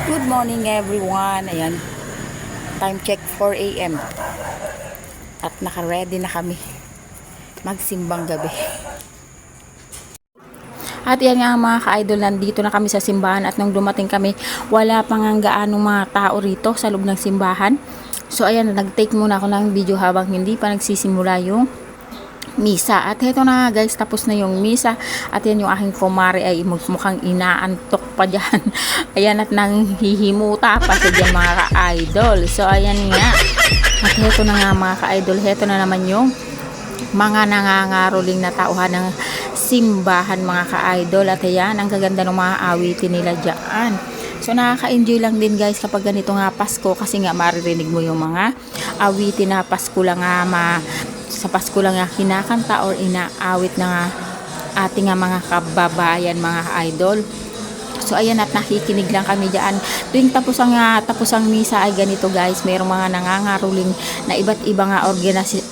Good morning everyone. Ayan, time check 4 a.m. At naka-ready na kami magsimbang gabi. At yan nga mga ka-idol, nandito na kami sa simbahan at nung dumating kami, wala pang gaano mga tao rito sa loob ng simbahan. So ayan, nag-take muna ako ng video habang hindi pa nagsisimula yung misa. At heto na guys, tapos na yung misa. At yan yung aking kumare ay mukhang inaantok pa dyan. Ayan, at nanghihimuta pa siya dyan mga ka-idol. So ayan nga. At heto na nga mga ka-idol, heto na naman yung mga nangangaroling na tauhan ng simbahan mga ka-idol. At ayan, ang gaganda ng mga awitin nila dyan. So nakaka-enjoy lang din guys kapag ganito nga Pasko, kasi nga maririnig mo yung mga awitin na Pasko lang nga sa Pasko lang nga kinakanta or inaawit na nga ating nga mga kababayan mga idol. So ayan, at nakikinig lang kami diyan. Tuwing tapos ang misa ay ganito guys, mayroong mga nangangaroling na iba't ibang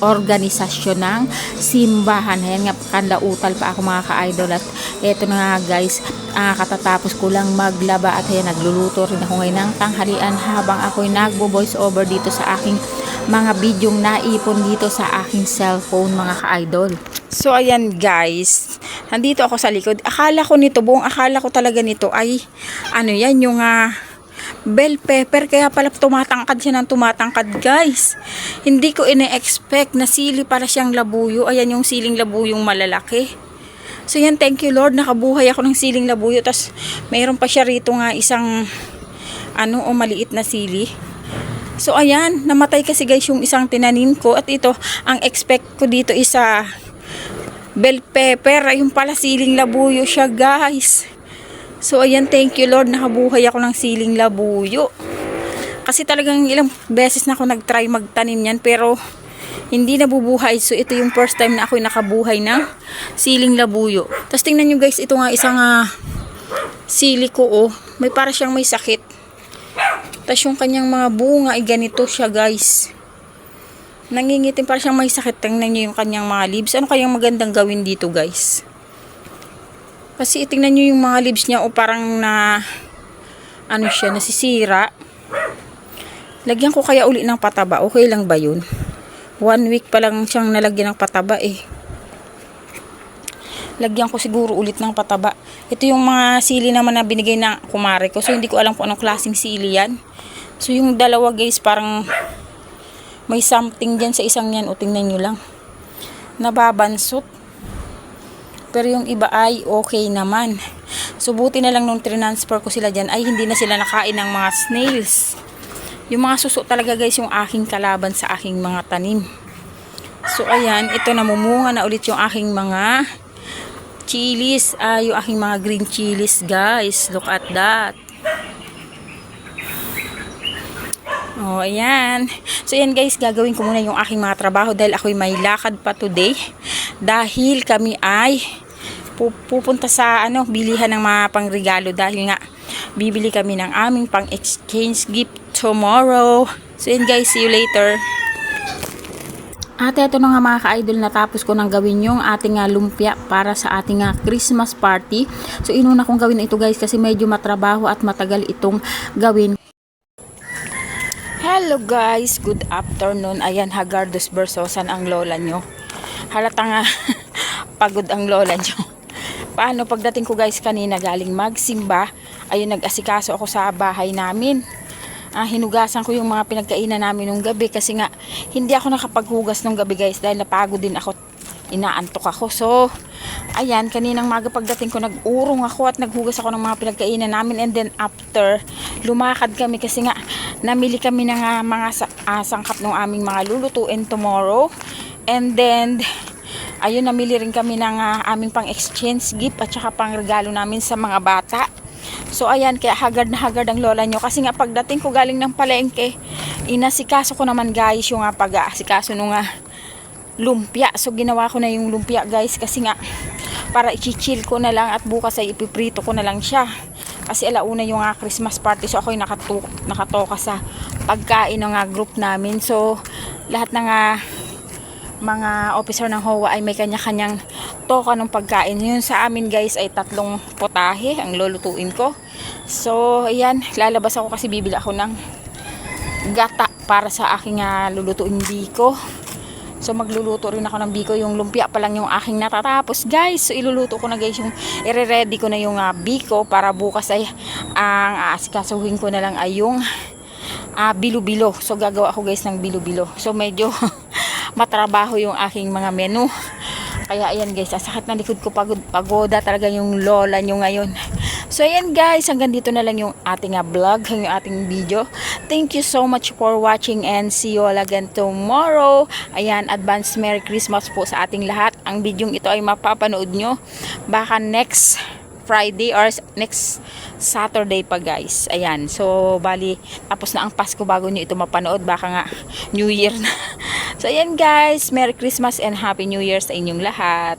organisasyon ng simbahan. Ayan nga, kandautal pa ako mga ka-idol. At eto na nga guys, katatapos ko lang maglaba at ayan, nagluluto rin ako ngayon ng tanghalian habang ako'y nagbo-voice over dito sa aking mga bidyong naipon dito sa aking cellphone mga ka-idol. So ayan guys, nandito ako sa likod. Buong akala ko talaga nito ay ano yan, yung bell pepper, kaya pala tumatangkad siya ng tumatangkad guys. Hindi ko ine-expect na sili para siyang labuyo. Ayan yung siling labuyong malalaki. So yan, thank you Lord, nakabuhay ako ng siling labuyo. Tas mayroon pa siya rito nga isang maliit na sili. So ayan, namatay kasi guys yung isang tinanim ko. At ito, ang expect ko dito is bell pepper. Ayun pala, siling labuyo siya guys. So ayan, thank you Lord, nakabuhay ako ng siling labuyo. Kasi talagang ilang beses na ako nagtry magtanim yan pero hindi nabubuhay. So ito yung first time na ako nakabuhay ng siling labuyo. Tapos tingnan nyo guys, ito nga isang sili ko may para siyang may sakit. Tapos yung kanyang mga bunga ay ganito siya guys. Nangingitim, para siyang may sakit. Tingnan nyo yung kanyang mga leaves. Ano kayang magandang gawin dito guys? Kasi tingnan nyo yung mga leaves niya parang nasisira. Lagyan ko kaya uli ng pataba. Okay lang ba yun? 1 week pa lang siyang nalagyan ng pataba Lagyan ko siguro ulit ng pataba. Ito yung mga sili naman na binigay ng kumare ko. So hindi ko alam kung anong klaseng sili yan. So yung dalawa guys, parang may something dyan sa isang yan. Tingnan nyo lang, nababansot. Pero yung iba ay okay naman. So buti na lang nung transfer ko sila dyan ay hindi na sila nakain ng mga snails. Yung mga suso talaga guys yung aking kalaban sa aking mga tanim. So ayan, ito, namumunga na ulit yung aking mga chilies. Yung aking mga green chilies guys. Look at that. Oh, ayan. So, ayan guys, gagawin ko muna yung aking mga trabaho dahil ako'y may lakad pa today. Dahil kami ay pupunta sa bilihan ng mga pangregalo dahil nga bibili kami ng aming pang-exchange gift tomorrow. So, ayan guys, see you later. At eto na nga mga ka-idol, natapos ko nang gawin yung ating lumpia para sa ating Christmas party. So, inuna kong gawin ito guys kasi medyo matrabaho at matagal itong gawin. Hello guys, good afternoon. Ayan, Hagardos Bersosan ang lola nyo. Halatang pagod ang lola nyo. Paano pagdating ko guys kanina galing magsimba, ayun, nag-asikaso ako sa bahay namin. Hinugasan ko yung mga pinagkainan namin nung gabi kasi nga hindi ako nakapaghugas nung gabi guys dahil napagod din ako, inaantok ako. So ayan, kaninang maga pagdating ko, nag-urong ako at naghugas ako ng mga pinagkainan namin, and then after lumakad kami kasi nga namili kami ng mga sangkap ng aming mga lulutuin tomorrow. And then ayun, namili rin kami ng aming pang-exchange gift at saka pang regalo namin sa mga bata. So ayan, kaya hagard na hagard ang lola nyo kasi nga pagdating ko galing ng palengke, inasikaso ko naman guys yung pag-aasikaso nung lumpia. So ginawa ko na yung lumpia guys kasi nga para i-chill ko na lang at bukas ay ipiprito ko na lang siya. Kasi alauna yung Christmas party. So ako'y nakatoka sa pagkain ng group namin. So lahat ng mga officer ng HOA ay may kanya-kanyang toka ng pagkain. Yun sa amin guys ay 3 potahe ang lulutuin ko. So, ayan, lalabas ako kasi bibili ako ng gata para sa aking lulutuin biko. So, magluluto rin ako ng biko. Yung lumpia pa lang yung aking natatapos, guys. So, iluluto ko na, guys, yung i-ready ko na yung biko para bukas ay ang aasikasuhin ko na lang ay yung bilo-bilo. So, gagawa ako, guys, ng bilo-bilo. So, medyo matrabaho yung aking mga menu. Kaya ayan, guys, sakit na likod ko, pagoda talaga yung lola nyo ngayon. So ayan, guys, hanggang dito na lang yung ating vlog, yung ating video. Thank you so much for watching and see you all again tomorrow. Ayan, advance Merry Christmas po sa ating lahat. Ang video ito ay mapapanood nyo baka next Friday or next Saturday pa, guys. Ayan, so bali tapos na ang Pasko bago nyo ito mapanood, baka nga New Year na. So ayan, guys, Merry Christmas and Happy New Year sa inyong lahat.